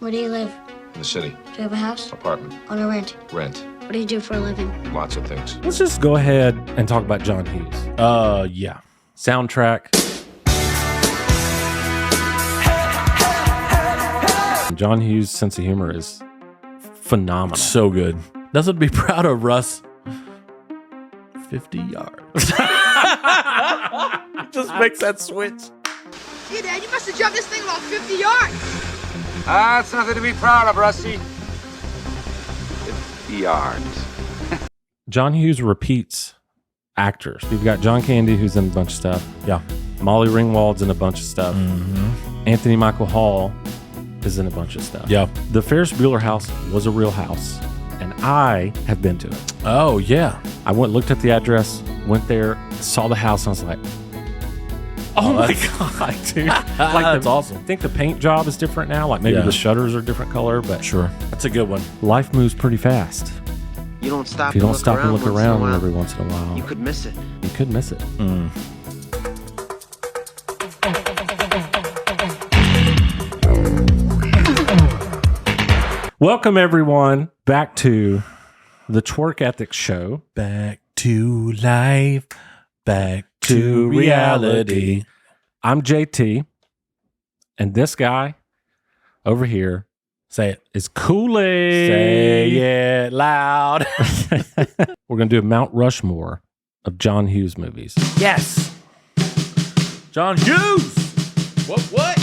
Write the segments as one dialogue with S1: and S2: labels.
S1: Where do you live?
S2: In the city.
S1: Do you have a house?
S2: Apartment.
S1: Own or rent?
S2: Rent.
S1: What do you do for a living?
S2: Lots of things.
S3: Let's just go ahead and talk about John Hughes.
S4: Yeah.
S3: Soundtrack. John Hughes' sense of humor is phenomenal.
S4: So good. Nothing to be proud of, Russ. 50 yards. Just makes that switch.
S5: Gee, Dad, you must have jumped this thing about 50 yards.
S6: That's nothing to be proud of, Rusty. 50 yards.
S3: John Hughes repeats actors. You've got John Candy, who's in a bunch of stuff.
S4: Yeah.
S3: Molly Ringwald's in a bunch of stuff.
S4: Mm-hmm.
S3: Anthony Michael Hall is in a bunch of stuff.
S4: Yeah.
S3: The Ferris Bueller house was a real house, and I have been to it.
S4: Oh, yeah.
S3: I looked at the address, went there, saw the house, and I was like, oh my God, dude.
S4: That's awesome.
S3: I think the paint job is different now. Like maybe the shutters are different color, but
S4: Sure. That's a good one.
S3: life moves pretty fast.
S7: You don't stop.
S3: If you don't stop and look
S7: once in a
S3: around
S7: while,
S3: every once in a while,
S7: you could miss it.
S3: you could miss it. Welcome, everyone, back to the Twerk Ethics Show.
S4: Back to life. Back to reality.
S3: I'm JT, and this guy over here
S4: Say it.
S3: is Kool-Aid.
S4: Say it loud.
S3: We're going to do a Mount Rushmore of John Hughes movies.
S4: Yes. John Hughes. What?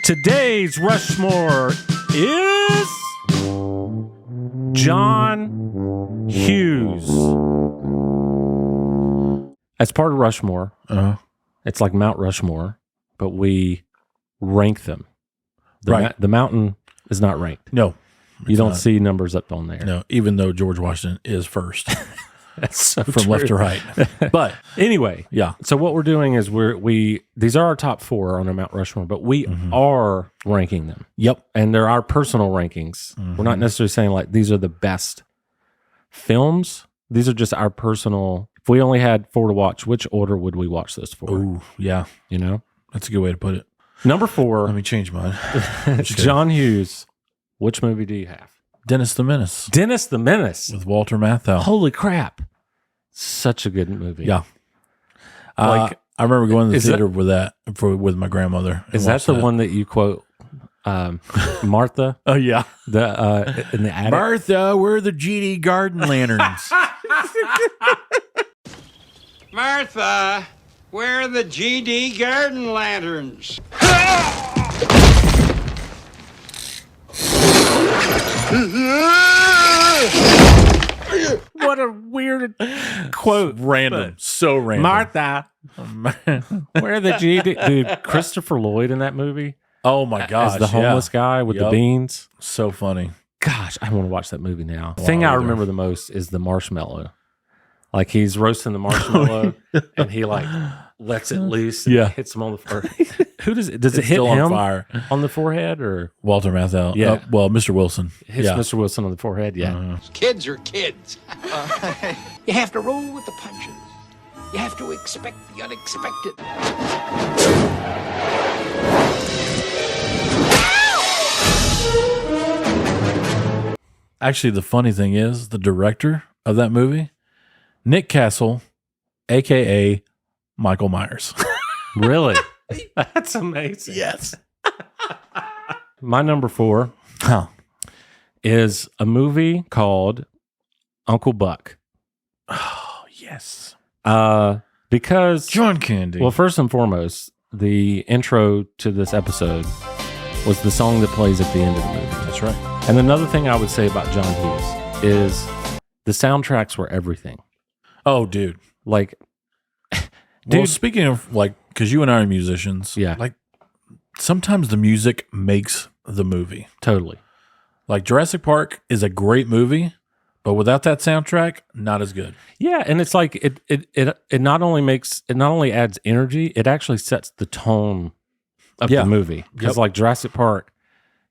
S3: Today's Rushmore is John Hughes. As part of Rushmore, it's like Mount Rushmore, but we rank them. The mountain is not ranked.
S4: No.
S3: You don't see numbers up on there.
S4: No, even though George Washington is first
S3: That's so
S4: from left to right. But
S3: anyway,
S4: yeah.
S3: so what we're doing is these are our top 4 on our Mount Rushmore, but we are ranking them.
S4: Yep.
S3: And they're our personal rankings. We're not necessarily saying like these are the best films. These are just our personal. If we only had 4 to watch, which order would we watch those for?
S4: Ooh, yeah.
S3: You know?
S4: That's a good way to put it.
S3: Number 4.
S4: Let me change mine.
S3: John Hughes. Which movie do you have?
S4: Dennis the Menace
S3: Dennis the Menace.
S4: with Walter Matthau.
S3: Holy crap. Such a good movie.
S4: Yeah.
S3: Like,
S4: I remember going to the
S3: is
S4: theater with my grandmother. and
S3: Is that
S4: watched
S3: the one that you quote Martha?
S4: Oh, yeah.
S3: In the attic?
S4: Martha, where are the GD garden lanterns?
S6: Martha, where are the GD garden lanterns?
S3: What a weird quote.
S4: Random. So random.
S3: Martha, where are the GD? Dude, Christopher Lloyd in that movie
S4: Oh, my gosh.
S3: as the homeless guy with the
S4: Yep.
S3: beans.
S4: So funny.
S3: Gosh, I want to watch that movie now. The thing I
S4: either.
S3: remember the most is the marshmallow. Like he's roasting the marshmallow and he like lets it loose and hits him on the forehead. Who does it? Does it
S4: It's
S3: hit
S4: still
S3: him
S4: on fire.
S3: on the forehead or
S4: Walter Matthau.
S3: Yeah.
S4: Well, Mr. Wilson.
S3: hits Mr. Wilson on the forehead? Yeah.
S6: Kids are kids. You have to roll with the punches. You have to expect the unexpected.
S4: Actually, the funny thing is, the director of that movie, Nick Castle, a.k.a. Michael Myers.
S3: Really? That's amazing.
S4: Yes.
S3: My number 4 is a movie called Uncle Buck.
S4: Oh, yes.
S3: Because
S4: John Candy.
S3: well, first and foremost, the intro to this episode was the song that plays at the end of the movie.
S4: That's right.
S3: And another thing I would say about John Hughes is the soundtracks were everything.
S4: Oh, dude.
S3: Like,
S4: Well,
S3: dude,
S4: speaking of, like, because you and I are musicians.
S3: Yeah.
S4: Like, sometimes the music makes the movie.
S3: totally.
S4: Like, Jurassic Park is a great movie, but without that soundtrack, not as good.
S3: Yeah, and it's like it not only adds energy, it actually sets the tone of the movie. Because like Jurassic Park,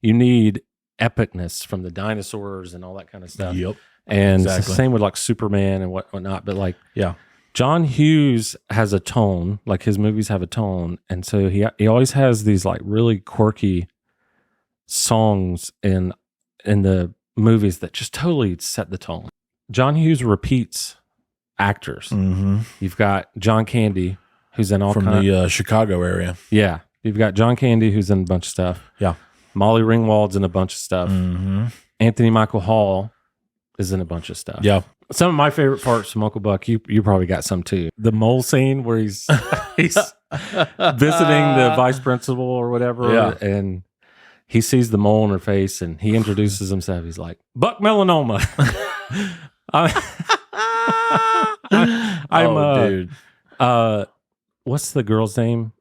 S3: you need epicness from the dinosaurs and all that kind of stuff.
S4: Yep.
S3: And
S4: Exactly.
S3: same with like Superman and whatnot. But like,
S4: Yeah.
S3: John Hughes has a tone, like his movies have a tone, and so he always has these like really quirky songs in the movies that just totally set the tone. John Hughes repeats actors.
S4: Mm-hmm.
S3: You've got John Candy, who's in all
S4: From the Chicago area.
S3: Yeah. You've got John Candy, who's in a bunch of stuff.
S4: Yeah.
S3: Molly Ringwald's in a bunch of stuff.
S4: Mm-hmm.
S3: Anthony Michael Hall is in a bunch of stuff.
S4: Yeah.
S3: Some of my favorite parts from Uncle Buck, you probably got some too. The mole scene where he's visiting the vice principal or whatever,
S4: Yeah.
S3: and he sees the mole in her face, and he introduces himself. He's like, "Buck melanoma."
S4: Dude.
S3: What's the girl's name?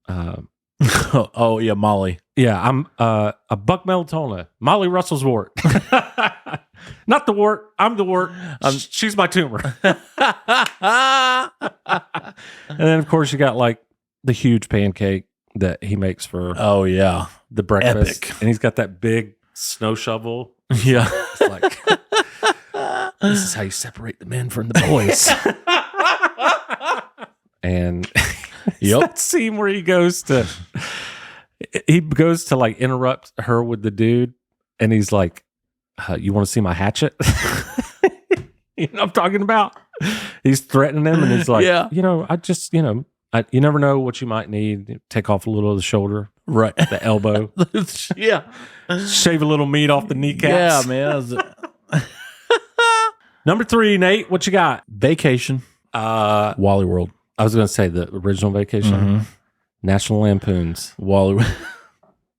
S4: Oh yeah, Molly.
S3: Yeah, I'm a Buck melanoma. Molly Russell's wart. Not the wart. I'm the wart. She's my tumor. And then, of course, you got like the huge pancake that he makes for
S4: Oh yeah,
S3: the breakfast.
S4: Epic.
S3: And he's got that big snow shovel.
S4: yeah.
S3: It's like, this is how you separate the men from the boys. And
S4: Yep.
S3: that scene where he goes to like interrupt her with the dude, and he's like, you want to see my hatchet? You know what I'm talking about? He's threatening him, and he's like,
S4: Yeah.
S3: I just, you never know what you might need. Take off a little of the shoulder,
S4: Right.
S3: the elbow,
S4: Yeah.
S3: shave a little meat off the kneecaps.
S4: Yeah, man.
S3: Number 3, Nate, what you got?
S4: Vacation. Wally World.
S3: I was going to say the original Vacation,
S4: Mm-hmm.
S3: National Lampoon's.
S4: Wally.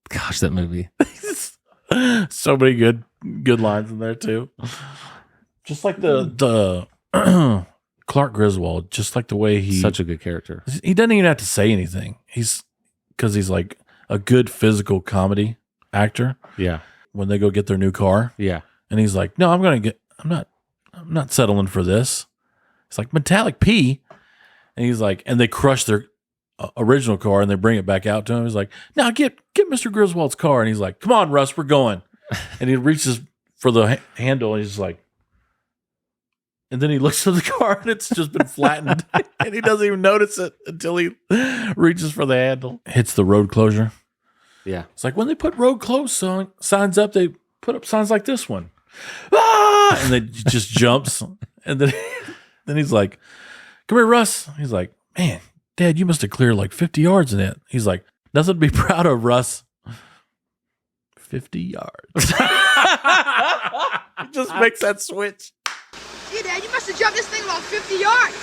S3: Gosh, that movie.
S4: So many good lines in there too. Just like the Clark Griswold, just like the way
S3: Such a good character.
S4: he doesn't even have to say anything. He's like a good physical comedy actor.
S3: Yeah.
S4: When they go get their new car,
S3: Yeah.
S4: and he's like, "No, I'm not settling for this." It's like metallic P, and he's like, and they crush their original car and they bring it back out to him. He's like, "Now get Mr. Griswold's car," and he's like, "Come on, Russ, we're going." And he reaches for the handle, and he's like, and then he looks at the car and it's just been flattened, and he doesn't even notice it until he reaches for the handle. Hits the road closure.
S3: Yeah.
S4: It's like when they put road closed signs up, they put up signs like this one. Ah! And then he just jumps. And then he's like, "Come here, Russ." He's like, "Man, Dad, you must have cleared like 50 yards in it." He's like, "Nothing to be proud of, Russ." 50 yards. He just makes that switch.
S5: Gee, Dad, you must have jumped this thing about 50 yards.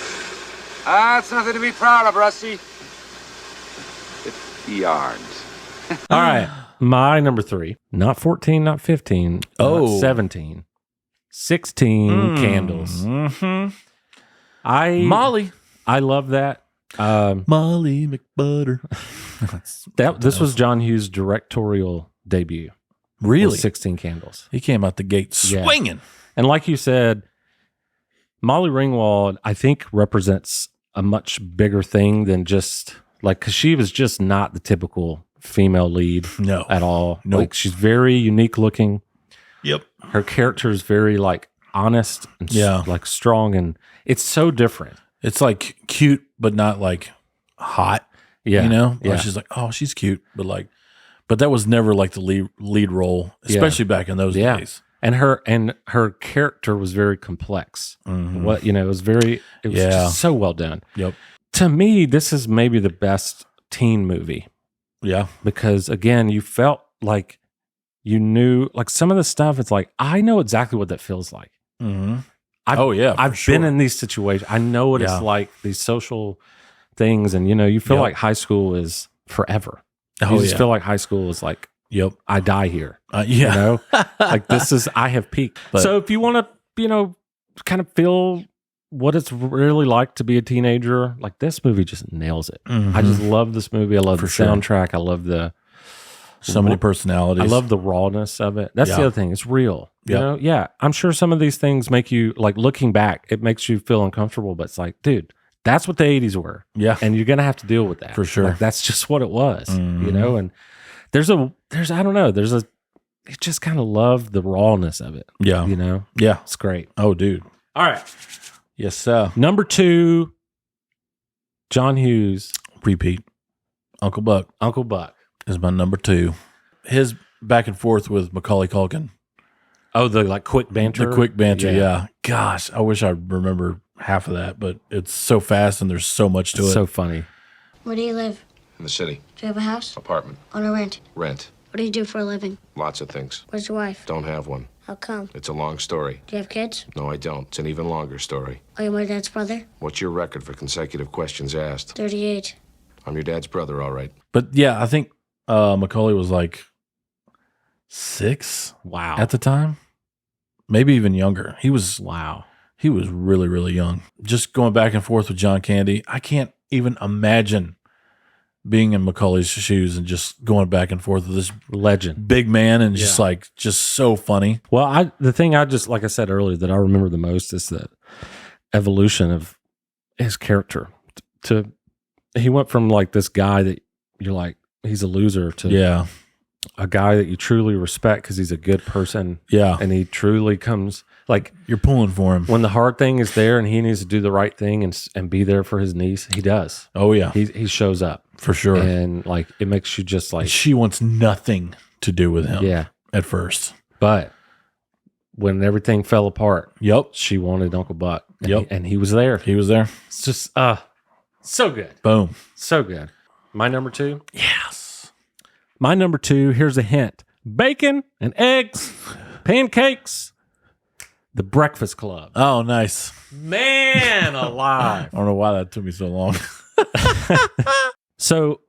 S6: That's nothing to be proud of, Rusty. 50 yards.
S3: All right. My number 3, not 14, not 15,
S4: Oh.
S3: not 17, 16 candles.
S4: Mm-hmm.
S3: Molly. I love that.
S4: Molly McButter.
S3: This was John Hughes' directorial debut.
S4: Really?
S3: Was 16 Candles.
S4: He came out the gate
S3: Yeah.
S4: swinging.
S3: And like you said, Molly Ringwald, I think, represents a much bigger thing than just like, because she was just not the typical female lead
S4: No.
S3: at all.
S4: Nope.
S3: Like, she's very unique looking.
S4: Yep.
S3: Her character is very like honest and
S4: Yeah.
S3: like strong, and it's so different.
S4: It's like cute, but not like hot.
S3: Yeah.
S4: You know?
S3: Yeah.
S4: Like she's like, "Oh, she's cute," but that was never like the lead role, especially back in those
S3: Yeah.
S4: days.
S3: And her character was very complex.
S4: Mhm.
S3: It was
S4: Yeah.
S3: just so well done.
S4: Yep.
S3: To me, this is maybe the best teen movie
S4: Yeah.
S3: because again, you felt like you knew like some of the stuff. It's like, I know exactly what that feels like.
S4: Mm-hmm.
S3: I've-
S4: Oh yeah. for
S3: I've
S4: sure.
S3: been in these situations. I know what
S4: Yeah.
S3: it's like, these social things. And you feel
S4: Yep.
S3: like high school is forever.
S4: Oh
S3: You just
S4: yeah.
S3: feel like high school is like,
S4: Yep.
S3: I die here.
S4: Yeah.
S3: You know, like I have peaked.
S4: But-
S3: So if you want to, kind of feel what it's really like to be a teenager, like this movie just nails it. I just love this movie. I love
S4: For
S3: the
S4: sure.
S3: soundtrack. I love
S4: so many personalities.
S3: I love the rawness of it. That's
S4: Yeah.
S3: the other thing. It's real.
S4: Yeah.
S3: You know? Yeah. I'm sure some of these things make you like looking back, it makes you feel uncomfortable, but it's like, dude, that's what the 80s were.
S4: Yeah.
S3: And you're going to have to deal with that.
S4: For sure.
S3: Like, that's just what it was,
S4: Mhm.
S3: and I don't know, you just kind of love the rawness of it.
S4: Yeah. Yeah.
S3: It's great.
S4: Oh, dude.
S3: All right.
S4: Yes, sir.
S3: Number 2, John Hughes,
S4: Repeat. Uncle Buck
S3: Uncle Buck.
S4: is my number 2. His back and forth with Macaulay Culkin.
S3: Oh, the like quick banter.
S4: The quick banter, yeah. Gosh, I wish I remember half of that, but it's so fast and there's so much to it.
S3: So funny.
S1: Where do you live?
S2: In the city.
S1: Do you have a house?
S2: Apartment.
S1: Own or rent?
S2: Rent.
S1: What do you do for a living?
S2: Lots of things.
S1: Where's your wife?
S2: Don't have one.
S1: How come?
S2: It's a long story.
S1: Do you have kids?
S2: No, I don't. It's an even longer story.
S1: Are you my dad's brother?
S2: What's your record for consecutive questions asked?
S1: 38.
S2: I'm your dad's brother, all right.
S4: But yeah, I think Macaulay was like 6
S3: Wow.
S4: at the time. Maybe even younger. He was He was really, really young. Just going back and forth with John Candy. I can't even imagine being in Macaulay's shoes and just going back and forth with this
S3: Legend.
S4: big man and just so funny.
S3: Well, the thing I just, like I said earlier, that I remember the most is the evolution of his character. He went from like this guy that you're like, he's a loser, to a guy that you truly respect because he's a good person.
S4: Yeah.
S3: And he truly comes, like,
S4: You're pulling for him.
S3: when the hard thing is there and he needs to do the right thing and be there for his niece, he does.
S4: Oh, yeah.
S3: He shows up.
S4: For sure.
S3: And like, it makes you just like,
S4: She wants nothing to do with him
S3: yeah.
S4: at first.
S3: But when everything fell apart,
S4: Yep.
S3: she wanted Uncle Buck. And
S4: Yep.
S3: and he was there.
S4: He was there.
S3: It's just, so good.
S4: Boom.
S3: So good. My number 2?
S4: Yes.
S3: My number 2, here's a hint: bacon and eggs, pancakes, The Breakfast Club.
S4: Oh, nice.
S3: Man alive.
S4: I don't know why that took me so long.
S3: So,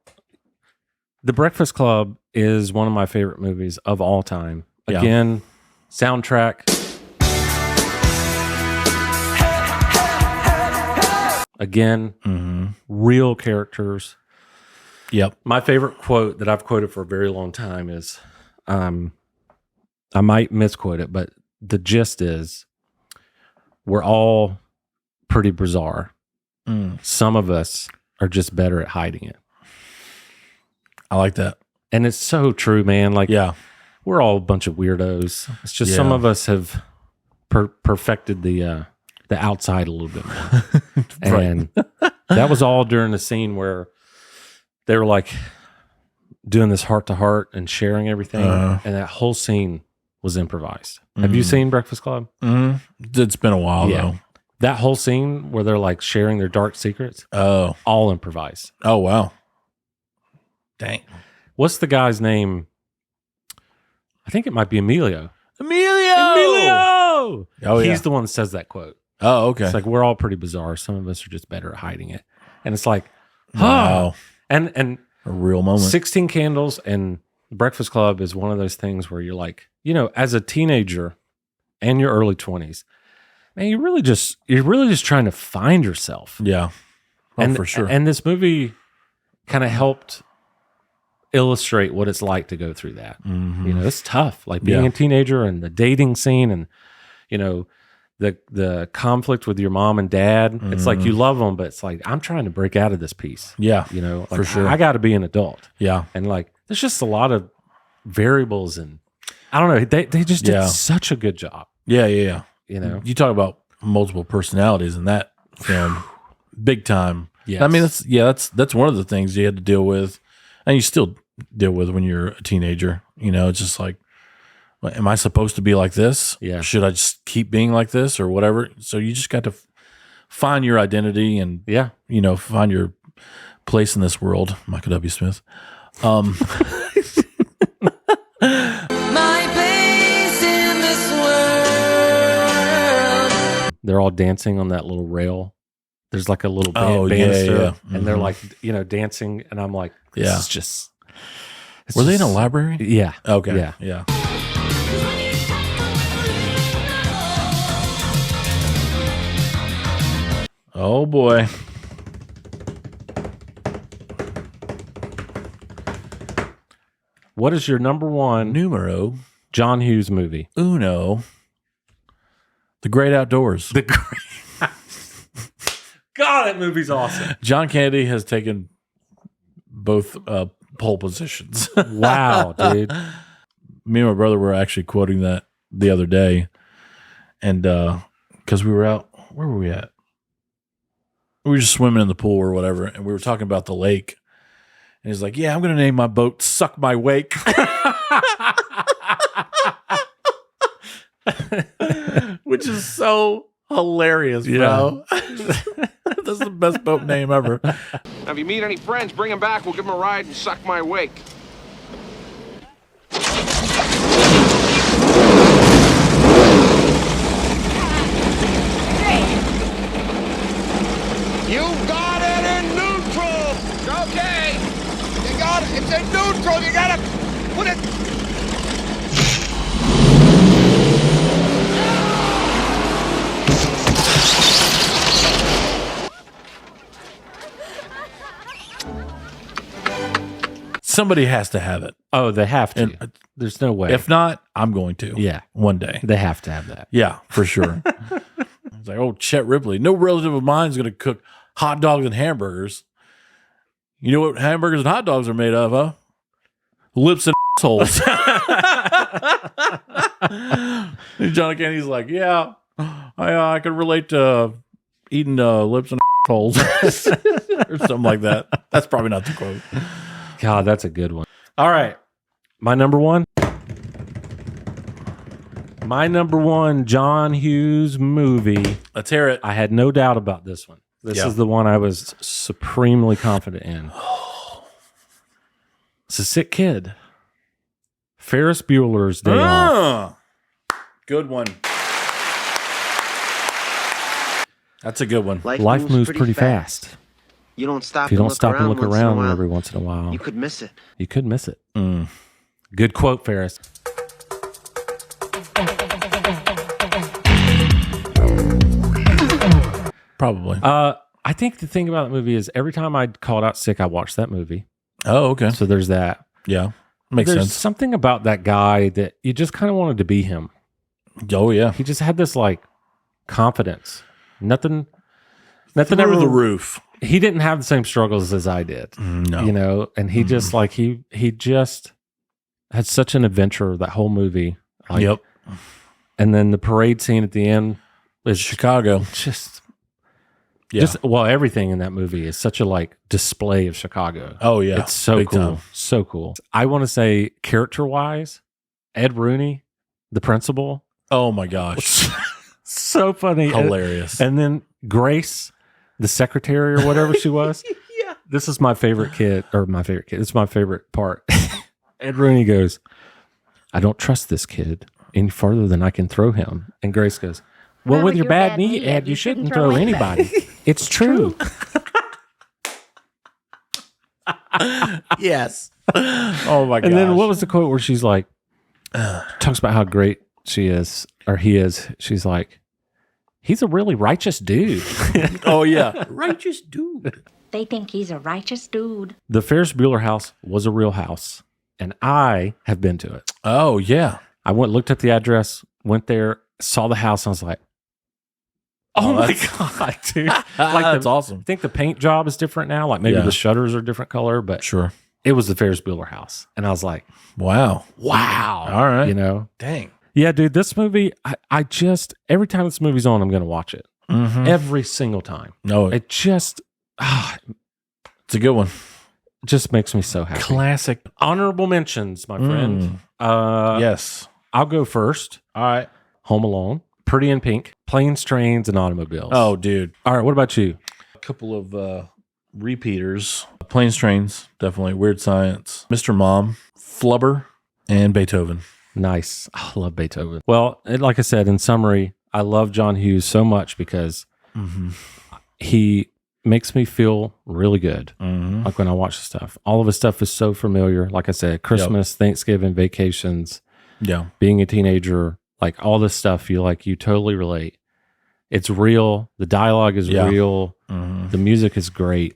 S3: The Breakfast Club is one of my favorite movies of all time.
S4: Yeah.
S3: Again, soundtrack. Again, real characters.
S4: Yep.
S3: My favorite quote that I've quoted for a very long time is, I might misquote it, but the gist is, we're all pretty bizarre. Some of us are just better at hiding it.
S4: I like that.
S3: And it's so true, man. Like,
S4: Yeah.
S3: we're all a bunch of weirdos. It's just some
S4: Yeah.
S3: of us have perfected the outside a little bit more.
S4: Right.
S3: And that was all during the scene where they were like doing this heart to heart and sharing everything. And that whole scene was improvised. Have you seen Breakfast Club?
S4: It's been a while, though.
S3: That whole scene where they're like sharing their dark secrets,
S4: Oh.
S3: all improvised.
S4: Oh, wow. Dang.
S3: What's the guy's name? I think it might be Emilio.
S4: Emilio!
S3: Oh,
S4: yeah.
S3: He's the one that says that quote.
S4: Oh, okay.
S3: It's like, we're all pretty bizarre. Some of us are just better at hiding it. And it's like,
S4: Wow.
S3: And
S4: A real moment.
S3: 16 Candles and Breakfast Club is one of those things where you're like, as a teenager and your early 20s, man, you're really just trying to find yourself.
S4: Yeah. Oh,
S3: And
S4: for sure.
S3: And this movie kind of helped illustrate what it's like to go through that. It's tough, like being
S4: Yeah.
S3: a teenager and the dating scene and, the conflict with your mom and dad. It's like you love them, but it's like, I'm trying to break out of this piece.
S4: Yeah.
S3: Like,
S4: for sure.
S3: I got to be an adult.
S4: Yeah.
S3: And like, there's just a lot of variables, and I don't know. They just did such a good job.
S4: Yeah. Yeah.
S3: You
S4: You talk about multiple personalities in that film, big time.
S3: Yes.
S4: I mean, that's one of the things you had to deal with, and you still deal with when you're a teenager. It's just like, am I supposed to be like this?
S3: Yeah.
S4: Should I just keep being like this or whatever? So you just got to find your identity and find your place in this world. Michael W. Smith.
S7: My place in this world.
S3: They're all dancing on that little rail. There's like a little banister, and they're like, dancing, and I'm like, this is just.
S4: Were they in a library?
S3: Yeah.
S4: Okay.
S3: Yeah.
S4: Oh boy.
S3: What is your number one
S4: Numero
S3: John Hughes movie?
S4: uno. The Great Outdoors.
S3: God, that movie's awesome.
S4: John Candy has taken both pole positions.
S3: Wow, dude.
S4: Me and my brother were actually quoting that the other day, and because we were out, where were we at? We were just swimming in the pool or whatever, and we were talking about the lake. And he's like, "Yeah, I'm going to name my boat Suck My Wake." which is so hilarious, bro. That's the best boat name ever.
S2: Now, if you meet any friends, bring them back. We'll give them a ride and suck my wake.
S6: You got it in neutral. Okay. You got it. It's in neutral. You gotta put it.
S4: Somebody has to have it.
S3: Oh, they have to.
S4: And,
S3: There's no way.
S4: If not, I'm going to.
S3: Yeah.
S4: One day.
S3: They have to have that.
S4: Yeah, for sure. It's like, oh, Chet Ripley. No relative of mine is going to cook hot dogs and hamburgers. You know what hamburgers and hot dogs are made of, huh? Lips and assholes. And John Kennedy's like, yeah, I could relate to eating lips and assholes or something like that. That's probably not the quote.
S3: God, that's a good one. All right. My number one. My number one John Hughes movie.
S4: Let's hear it.
S3: I had no doubt about this one. This is the one I was supremely confident in. It's a sick kid. Ferris Bueller's Day Off.
S4: Good one. That's a good one.
S3: Life moves pretty fast.
S7: You don't stop.
S3: If you don't stop and look
S7: once in a
S3: around
S7: while,
S3: every once in a while,
S7: you could miss it.
S3: You could miss it. Good quote, Ferris.
S4: Probably.
S3: I think the thing about that movie is every time I called out sick, I watched that movie.
S4: Oh, okay.
S3: So there's that.
S4: Yeah. Makes
S3: There's
S4: sense.
S3: something about that guy that you just kind of wanted to be him.
S4: Oh, yeah.
S3: He just had this like confidence. Nothing
S4: Through
S3: ever
S4: the roof.
S3: He didn't have the same struggles as I did.
S4: No.
S3: You know, and he just like he just had such an adventure that whole movie. Like,
S4: Yep.
S3: And then the parade scene at the end is
S4: Chicago.
S3: Just
S4: Yeah.
S3: well, everything in that movie is such a like display of Chicago.
S4: Oh, yeah.
S3: It's so
S4: Big
S3: cool.
S4: time.
S3: So cool. I want to say character wise, Ed Rooney, the principal,
S4: Oh, my gosh.
S3: so funny.
S4: Hilarious.
S3: And then Grace, the secretary or whatever she was.
S4: Yeah.
S3: This is my favorite kid, or my favorite kid. It's my favorite part. Ed Rooney goes, I don't trust this kid any farther than I can throw him. And Grace goes, well, with your bad knee, Ed, you shouldn't throw anybody. It's true.
S4: Yes. Oh, my gosh.
S3: And then what was the quote where she's like, talks about how great she is, or he is. She's like, he's a really righteous dude.
S4: Oh, yeah. Righteous dude.
S8: They think he's a righteous dude.
S3: The Ferris Bueller house was a real house, and I have been to it.
S4: Oh, yeah.
S3: I looked at the address, went there, saw the house, and I was like, oh my God, dude.
S4: That's awesome.
S3: I think the paint job is different now. Like maybe
S4: Yeah.
S3: the shutters are different color, but
S4: Sure.
S3: it was the Ferris Bueller house. And I was like,
S4: Wow.
S3: wow.
S4: All right.
S3: You know?
S4: Dang.
S3: Yeah, dude, this movie, I just, every time this movie's on, I'm going to watch it.
S4: Mm-hmm.
S3: Every single time.
S4: No,
S3: It just,
S4: it's a good one.
S3: just makes me so happy.
S4: Classic.
S3: Honorable mentions, my friend.
S4: Yes.
S3: I'll go first.
S4: All right.
S3: Home Alone, Pretty in Pink, Planes, Trains, and Automobiles.
S4: Oh, dude.
S3: All right, what about you?
S4: A couple of repeaters. Planes, Trains, definitely. Weird Science. Mr. Mom, Flubber, and Beethoven.
S3: Nice. I love Beethoven. Well, like I said, in summary, I love John Hughes so much because he makes me feel really good. Like when I watch the stuff. All of his stuff is so familiar. Like I said, Christmas, Thanksgiving, vacations,
S4: Yeah.
S3: being a teenager, like all this stuff, you totally relate. It's real. The dialogue is
S4: Yeah.
S3: real. The music is great.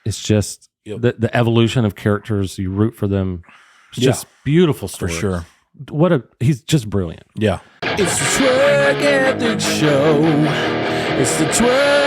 S3: It's just the evolution of characters. You root for them. It's just beautiful
S4: For
S3: stories.
S4: sure.
S3: He's just brilliant.
S4: Yeah. It's the Twerk Ethics Show. It's the Twerk